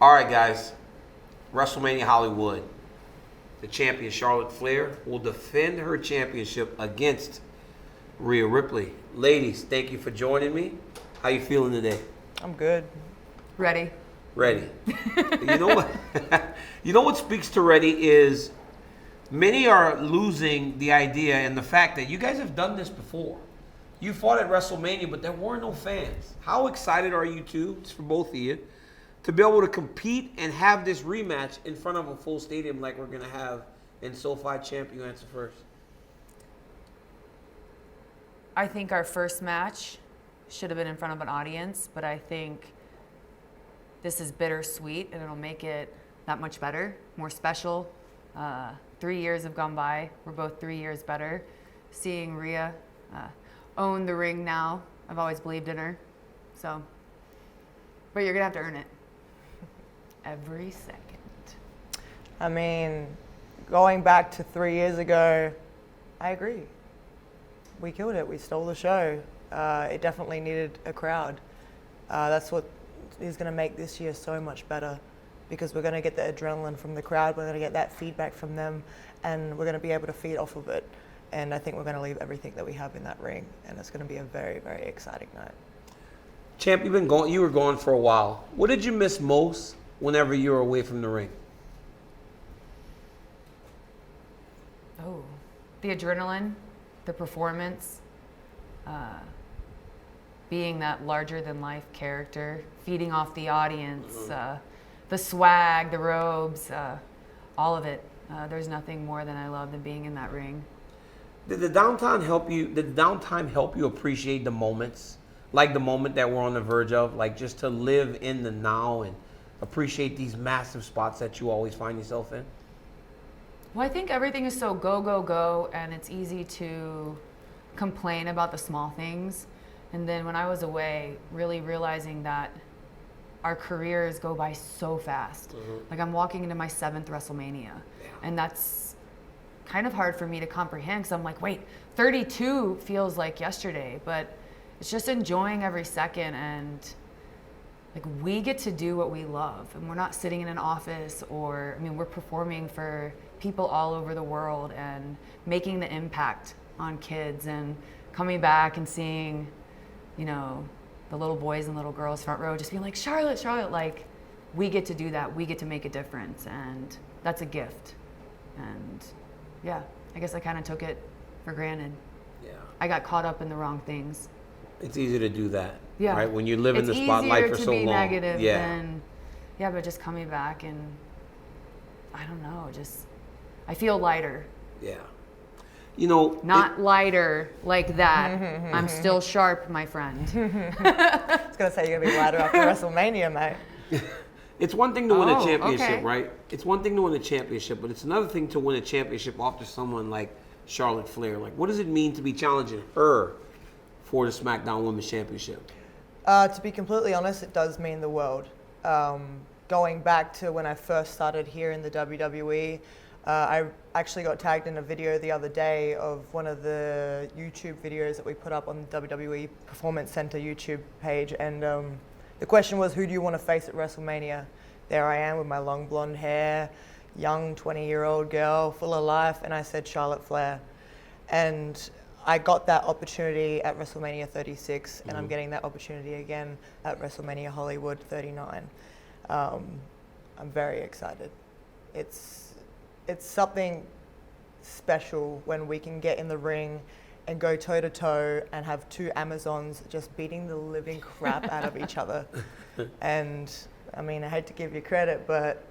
All right, guys. WrestleMania Hollywood. The champion Charlotte Flair will defend her championship against Rhea Ripley. Ladies, thank you for joining me. How you feeling today? I'm good. Ready. Ready. You know what? You know what speaks to ready is many are losing the idea and the fact that you guys have done this before. You fought at WrestleMania, but there were no fans. How excited are you two, it's for both of you, to be able to compete and have this rematch in front of a full stadium like we're going to have in SoFi Champ? You answer first. I think our first match should have been in front of an audience, but I think this is bittersweet and it'll make it that much better, more special. 3 years have gone by. We're both 3 years better. Seeing Rhea own the ring now, I've always believed in her. So, but you're going to have to earn it. Every second. I mean, going back to 3 years ago, I agree. We killed it. We stole the show. It definitely needed a crowd. That's what is going to make this year so much better, because we're going to get the adrenaline from the crowd. We're going to get that feedback from them, and we're going to be able to feed off of it. And I think we're going to leave everything that we have in that ring, and it's going to be a very, very exciting night. Champ, you were gone for a while. What did you miss most whenever you were away from the ring? Oh, the adrenaline, the performance, being that larger-than-life character, feeding off the audience, the swag, the robes, all of it. There's nothing more than I love than being in that ring. Did the downtime help you? Did the downtime help you appreciate the moments, like the moment that we're on the verge of, like just to live in the now and appreciate these massive spots that you always find yourself in? Well, I think everything is so go, go, go, and it's easy to complain about the small things. And then when I was away, really realizing that our careers go by so fast. Like I'm walking into my 7th WrestleMania, and that's kind of hard for me to comprehend, because I'm like, wait, 32 feels like yesterday, but it's just enjoying every second. And like, we get to do what we love, and we're not sitting in an office, or, I mean, we're performing for people all over the world and making the impact on kids, and coming back and seeing, you know, the little boys and little girls front row just being like, Charlotte, Charlotte, like, we get to do that. We get to make a difference, and that's a gift. And yeah, I guess I kind of took it for granted. Yeah. I got caught up in the wrong things. It's easy to do that. Yeah. Right? When you live in the spotlight for so long. It's easier to be negative than, yeah, but just coming back and, I don't know, just, I feel lighter. Yeah. You know. Not lighter like that. I'm still sharp, my friend. I was going to say you're going to be lighter after WrestleMania, mate. It's one thing to win a championship, okay. right? It's one thing to win a championship, but it's another thing to win a championship after someone like Charlotte Flair. Like, what does it mean to be challenging her for the SmackDown Women's Championship? To be completely honest, it does mean the world. Going back to when I first started here in the WWE, I actually got tagged in a video the other day of one of the YouTube videos that we put up on the WWE Performance Center YouTube page, and the question was, who do you want to face at WrestleMania? There I am with my long blonde hair, young 20-year-old girl, full of life, and I said Charlotte Flair. And I got that opportunity at WrestleMania 36, and I'm getting that opportunity again at WrestleMania Hollywood 39. I'm very excited. It's something special when we can get in the ring and go toe-to-toe and have two Amazons just beating the living crap out of each other. And, I mean, I hate to give you credit, but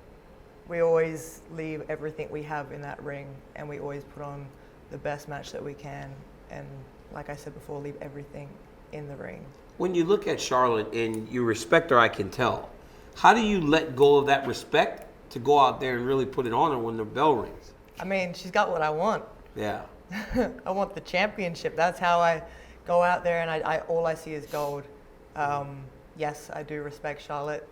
we always leave everything we have in that ring, and we always put on the best match that we can. And like I said before, leave everything in the ring. When you look at Charlotte and you respect her, I can tell. How do you let go of that respect to go out there and really put it on her when the bell rings? I mean, she's got what I want. Yeah. I want the championship. That's how I go out there, and I all I see is gold. Yes, I do respect Charlotte.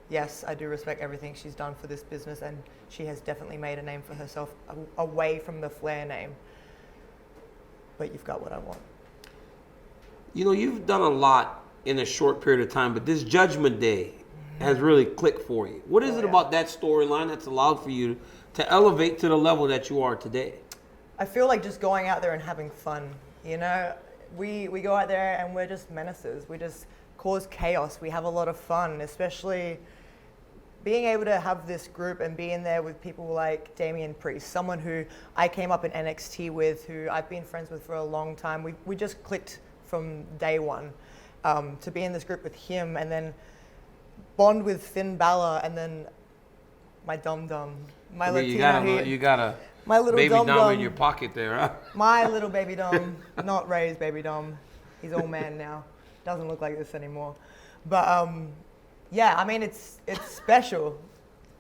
Yes, I do respect everything she's done for this business, and she has definitely made a name for herself away from the Flair name. But you've got what I want. You know, you've done a lot in a short period of time, but this Judgment Day, has really clicked for you. What is it about that storyline that's allowed for you to elevate to the level that you are today? I feel like just going out there and having fun. You know, we go out there and we're just menaces. We just cause chaos. We have a lot of fun, especially being able to have this group and be in there with people like Damian Priest, someone who I came up in NXT with, who I've been friends with for a long time. We just clicked from day one. To be in this group with him and then bond with Finn Balor and then my dum-dum, my Latino you got a my little baby dum-dum dum in your pocket there, huh? My little baby dum, not Ray's baby dum. He's all man now. Doesn't look like this anymore. But yeah, I mean it's special.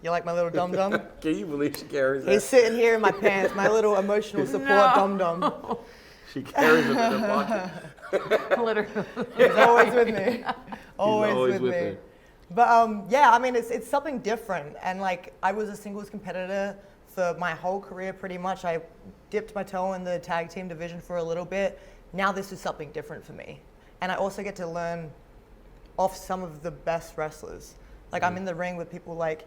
You like my little dum-dum? Can you believe she carries that? He's sitting here in my pants, my little emotional support dum-dum. She carries him in her pocket. Literally. He's always with me. Always with me. her. But yeah, I mean, it's something different. And like, I was a singles competitor for my whole career pretty much. I dipped my toe in the tag team division for a little bit. Now this is something different for me. And I also get to learn off some of the best wrestlers. Like, I'm in the ring with people like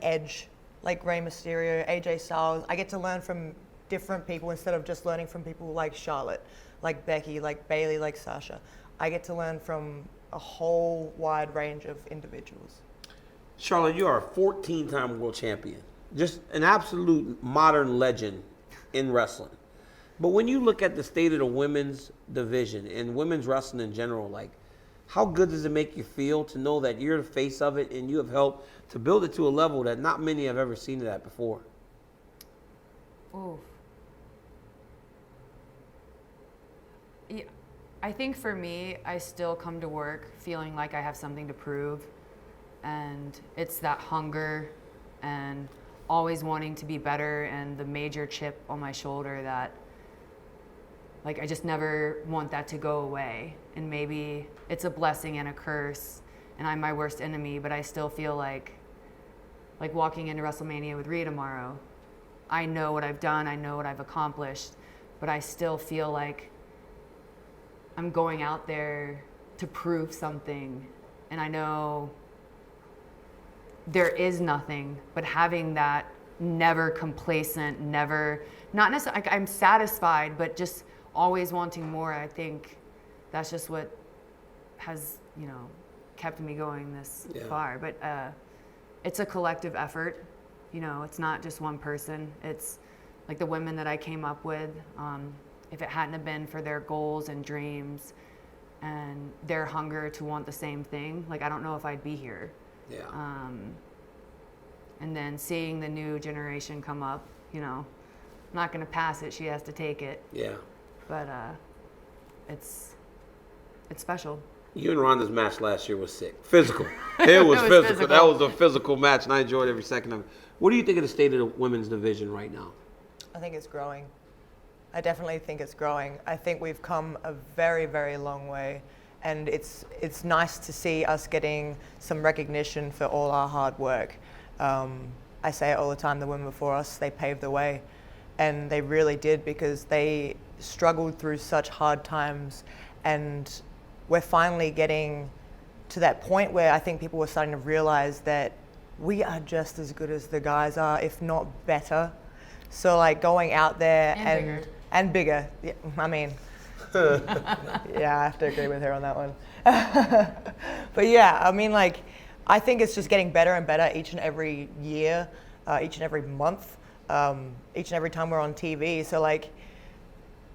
Edge, like Rey Mysterio, AJ Styles. I get to learn from different people instead of just learning from people like Charlotte, like Becky, like Bayley, like Sasha. I get to learn from a whole wide range of individuals. Charlotte, you are a 14-time world champion. Just an absolute modern legend in wrestling. But when you look at the state of the women's division and women's wrestling in general, like, how good does it make you feel to know that you're the face of it and you have helped to build it to a level that not many have ever seen it at before? Ooh. Yeah, I think for me, I still come to work feeling like I have something to prove. And it's that hunger and always wanting to be better and the major chip on my shoulder that, like, I just never want that to go away. And maybe it's a blessing and a curse and I'm my worst enemy, but I still feel like walking into WrestleMania with Rhea tomorrow, I know what I've done, I know what I've accomplished, but I still feel like I'm going out there to prove something. And I know there is nothing, but having that never complacent, never, not necessarily, like, I'm satisfied, but just always wanting more. I think that's just what has, kept me going this far. But it's a collective effort. It's not just one person. It's like the women that I came up with. If it hadn't have been for their goals and dreams and their hunger to want the same thing, like, I don't know if I'd be here. Yeah. And then seeing the new generation come up, I'm not going to pass it. She has to take it. Yeah. But it's special. You and Ronda's match last year was sick. Physical. It was physical. That was a physical match, and I enjoyed every second of it. What do you think of the state of the women's division right now? I think it's growing. I definitely think it's growing. I think we've come a very, very long way. And it's nice to see us getting some recognition for all our hard work. I say it all the time, the women before us, they paved the way. And they really did, because they struggled through such hard times. And we're finally getting to that point where I think people were starting to realize that we are just as good as the guys are, if not better. So, like, going out there and bigger. Yeah, I mean, yeah, I have to agree with her on that one. But yeah, I mean, like, I think it's just getting better and better each and every year, each and every month, each and every time we're on TV. So, like,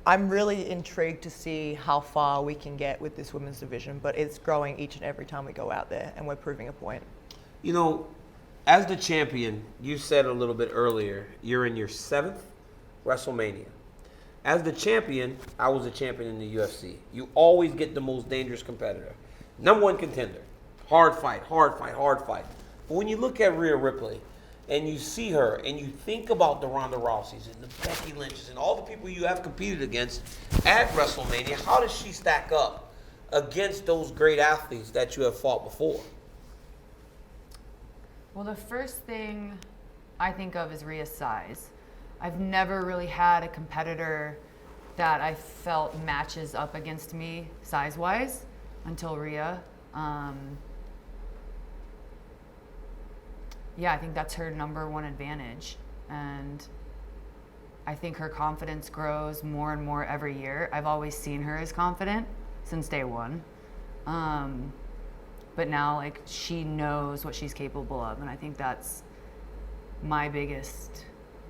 I'm really intrigued to see how far we can get with this women's division, but it's growing each and every time we go out there, and we're proving a point. As the champion, you said a little bit earlier, you're in your 7th WrestleMania. As the champion, I was a champion in the UFC. You always get the most dangerous competitor. Number 1 contender. Hard fight, hard fight, hard fight. But when you look at Rhea Ripley and you see her and you think about the Ronda Rouseys and the Becky Lynches and all the people you have competed against at WrestleMania, how does she stack up against those great athletes that you have fought before? Well, the first thing I think of is Rhea's size. I've never really had a competitor that I felt matches up against me size-wise until Rhea. yeah, I think that's her number one advantage. And I think her confidence grows more and more every year. I've always seen her as confident since day one. But now, like, she knows what she's capable of. And I think that's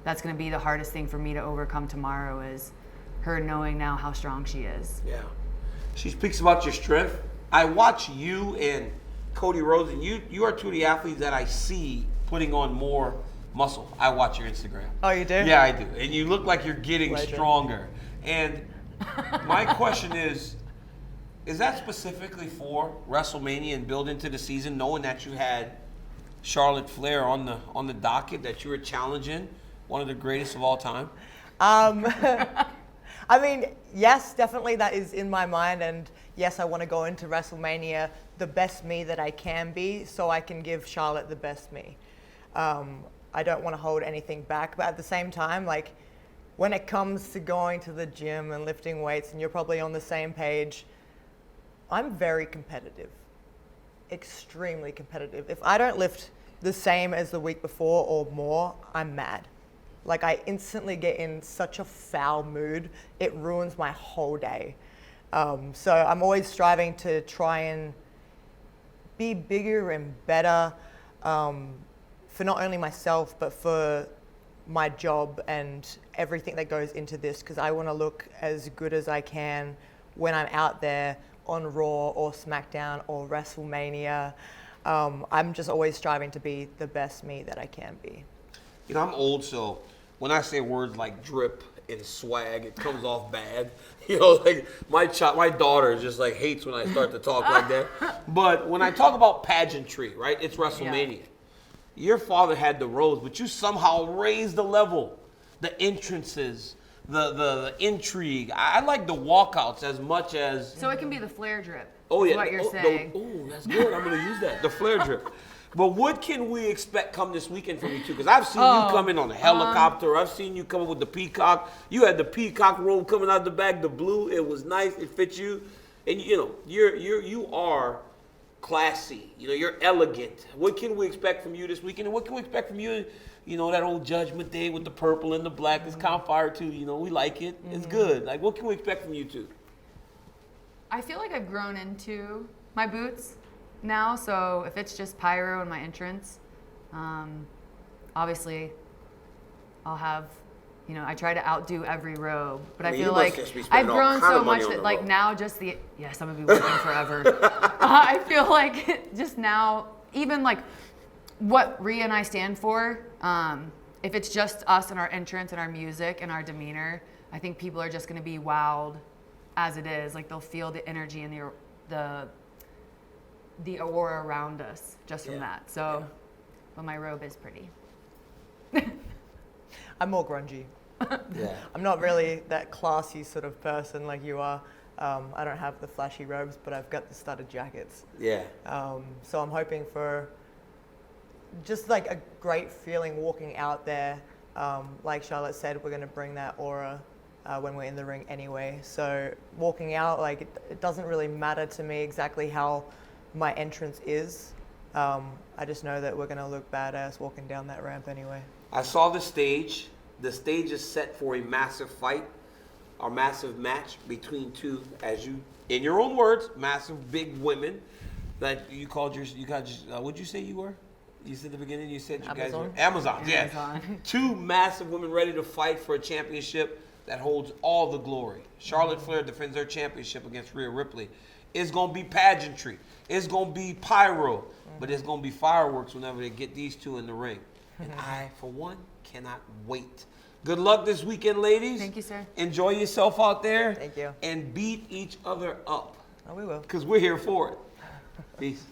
that's going to be the hardest thing for me to overcome tomorrow, is her knowing now how strong she is. Yeah. She speaks about your strength. I watch you and Cody Rhodes, and you are two of the athletes that I see putting on more muscle. I watch your Instagram. Oh, you do? Yeah, I do. And you look like you're getting Legend. stronger. And my question is that specifically for WrestleMania and build into the season, knowing that you had Charlotte Flair on the docket, that you were challenging one of the greatest of all time? I mean, yes, definitely that is in my mind, and yes, I want to go into WrestleMania the best me that I can be, so I can give Charlotte the best me. I don't want to hold anything back, but at the same time, like, when it comes to going to the gym and lifting weights, and you're probably on the same page, I'm very competitive, extremely competitive. If I don't lift the same as the week before or more, I'm mad. Like, I instantly get in such a foul mood, it ruins my whole day. So I'm always striving to try and be bigger and better, for not only myself, but for my job and everything that goes into this, because I want to look as good as I can when I'm out there on Raw or SmackDown or WrestleMania. I'm just always striving to be the best me that I can be. You know, I'm old, so when I say words like drip and swag, it comes off bad. You know, like my daughter just like hates when I start to talk like that. But when I talk about pageantry, right, it's WrestleMania. Yeah. Your father had the roads, but you somehow raised the level, the entrances, the intrigue. I like the walkouts as much as. So it can be the Flair drip. Oh yeah, what you're saying. Oh, that's good. I'm gonna use that. The Flair drip. But what can we expect come this weekend from you two? Because I've seen you come in on a helicopter. I've seen you come in with the peacock. You had the peacock robe coming out the back, the blue. It was nice. It fits you, and you know you are classy. You know, you're elegant. What can we expect from you this weekend? And what can we expect from you? You know, that old Judgment Day with the purple and the black. It's kind of fire too. You know, we like it. It's good. Like, what can we expect from you two? I feel like I've grown into my boots now, so if it's just pyro and my entrance, obviously I'll have, you know, I try to outdo every robe, but I feel like I've grown so much that like now just yes, I'm gonna be working forever. I feel like just now, even like what Rhea and I stand for, if it's just us and our entrance and our music and our demeanor, I think people are just gonna be wowed as it is. Like, they'll feel the energy and the aura around us just from that. So, but my robe is pretty. I'm more grungy. Yeah. I'm not really that classy sort of person like you are. I don't have the flashy robes, but I've got the studded jackets. Yeah. So I'm hoping for just like a great feeling walking out there. Like Charlotte said, we're going to bring that aura when we're in the ring anyway. So walking out, like, it doesn't really matter to me exactly how my entrance is. I just know that we're going to look badass walking down that ramp anyway. I saw the stage. The stage is set for a massive fight, or massive match between two, as you, in your own words, massive big women that you called what'd you say you were? You said at the beginning, you said you Amazon. guys were Amazons, yeah. Two massive women ready to fight for a championship that holds all the glory. Charlotte Flair defends her championship against Rhea Ripley. It's going to be pageantry. It's going to be pyro. But it's going to be fireworks whenever they get these two in the ring. And I, for one, cannot wait. Good luck this weekend, ladies. Thank you, sir. Enjoy yourself out there. Thank you. And beat each other up. Oh, we will. Because we're here for it. Peace.